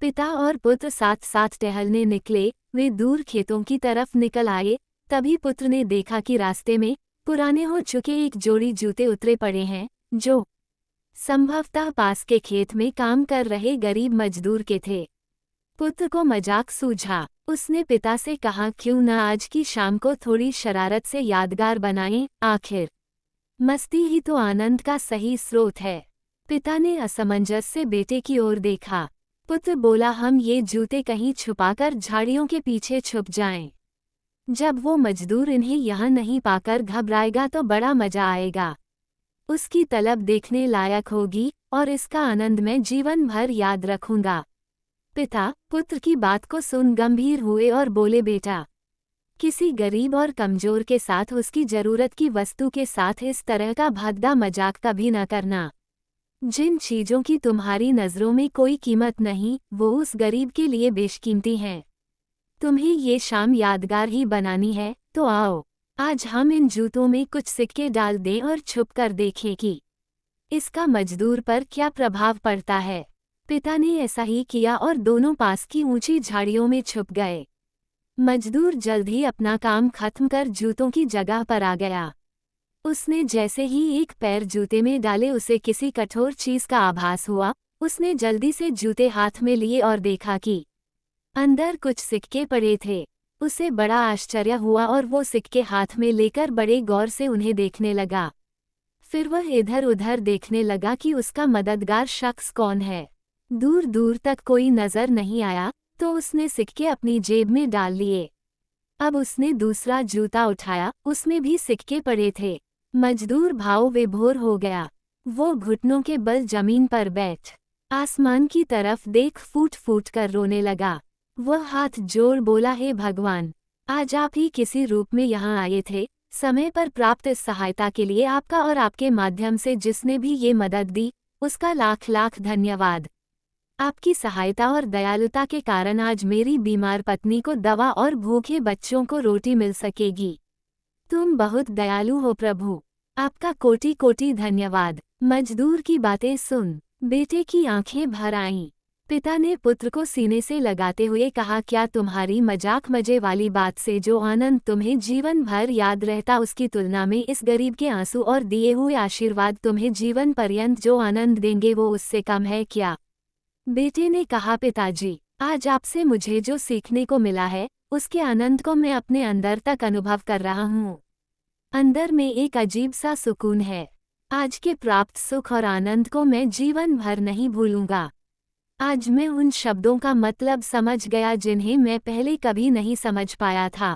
पिता और पुत्र साथ साथ टहलने निकले। वे दूर खेतों की तरफ निकल आए। तभी पुत्र ने देखा कि रास्ते में पुराने हो चुके एक जोड़ी जूते उतरे पड़े हैं, जो संभवतः पास के खेत में काम कर रहे गरीब मजदूर के थे। पुत्र को मजाक सूझा। उसने पिता से कहा, क्यों न आज की शाम को थोड़ी शरारत से यादगार बनाएं, आखिर मस्ती ही तो आनंद का सही स्रोत है। पिता ने असमंजस से बेटे की ओर देखा। पुत्र बोला, हम ये जूते कहीं छुपाकर झाड़ियों के पीछे छुप जाएं। जब वो मजदूर इन्हें यहाँ नहीं पाकर घबराएगा तो बड़ा मजा आएगा। उसकी तलब देखने लायक होगी और इसका आनंद मैं जीवन भर याद रखूंगा। पिता पुत्र की बात को सुन गंभीर हुए और बोले, बेटा, किसी गरीब और कमजोर के साथ उसकी जरूरत की वस्तु के साथ इस तरह का भद्दा मजाक कभी न करना। जिन चीजों की तुम्हारी नजरों में कोई कीमत नहीं, वो उस गरीब के लिए बेशकीमती हैं। तुम्हें ये शाम यादगार ही बनानी है, तो आओ, आज हम इन जूतों में कुछ सिक्के डाल दें और छुप कर देखें कि इसका मजदूर पर क्या प्रभाव पड़ता है। पिता ने ऐसा ही किया और दोनों पास की ऊंची झाड़ियों में छुप गए। मजदूर जल्द ही अपना काम खत्म कर जूतों की जगह पर आ गया। उसने जैसे ही एक पैर जूते में डाले उसे किसी कठोर चीज का आभास हुआ। उसने जल्दी से जूते हाथ में लिए और देखा कि अंदर कुछ सिक्के पड़े थे। उसे बड़ा आश्चर्य हुआ और वो सिक्के हाथ में लेकर बड़े गौर से उन्हें देखने लगा। फिर वह इधर उधर देखने लगा कि उसका मददगार शख्स कौन है। दूर दूर तक कोई नजर नहीं आया तो उसने सिक्के अपनी जेब में डाल लिए। अब उसने दूसरा जूता उठाया, उसमें भी सिक्के पड़े थे। मजदूर भाव विभोर हो गया। वो घुटनों के बल जमीन पर बैठ आसमान की तरफ देख फूट फूट कर रोने लगा। वह हाथ जोड़ बोला, हे भगवान, आज आप ही किसी रूप में यहाँ आए थे। समय पर प्राप्त इस सहायता के लिए आपका और आपके माध्यम से जिसने भी ये मदद दी उसका लाख लाख धन्यवाद। आपकी सहायता और दयालुता के कारण आज मेरी बीमार पत्नी को दवा और भूखे बच्चों को रोटी मिल सकेगी। तुम बहुत दयालु हो प्रभु, आपका कोटि कोटि धन्यवाद। मजदूर की बातें सुन बेटे की आंखें भर आईं। पिता ने पुत्र को सीने से लगाते हुए कहा, क्या तुम्हारी मजाक मजे वाली बात से जो आनंद तुम्हें जीवन भर याद रहता उसकी तुलना में इस गरीब के आंसू और दिए हुए आशीर्वाद तुम्हें जीवन पर्यंत जो आनंद देंगे वो उससे कम है क्या? बेटे ने कहा, पिताजी, आज आपसे मुझे जो सीखने को मिला है उसके आनंद को मैं अपने अंदर तक अनुभव कर रहा हूँ। अंदर में एक अजीब सा सुकून है। आज के प्राप्त सुख और आनंद को मैं जीवन भर नहीं भूलूंगा। आज मैं उन शब्दों का मतलब समझ गया जिन्हें मैं पहले कभी नहीं समझ पाया था।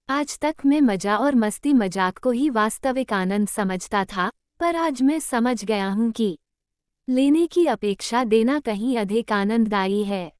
आज तक मैं मजा और मस्ती मजाक को ही वास्तविक आनंद समझता था, पर आज मैं समझ गया हूँ कि लेने की अपेक्षा देना कहीं अधिक आनंददायी है।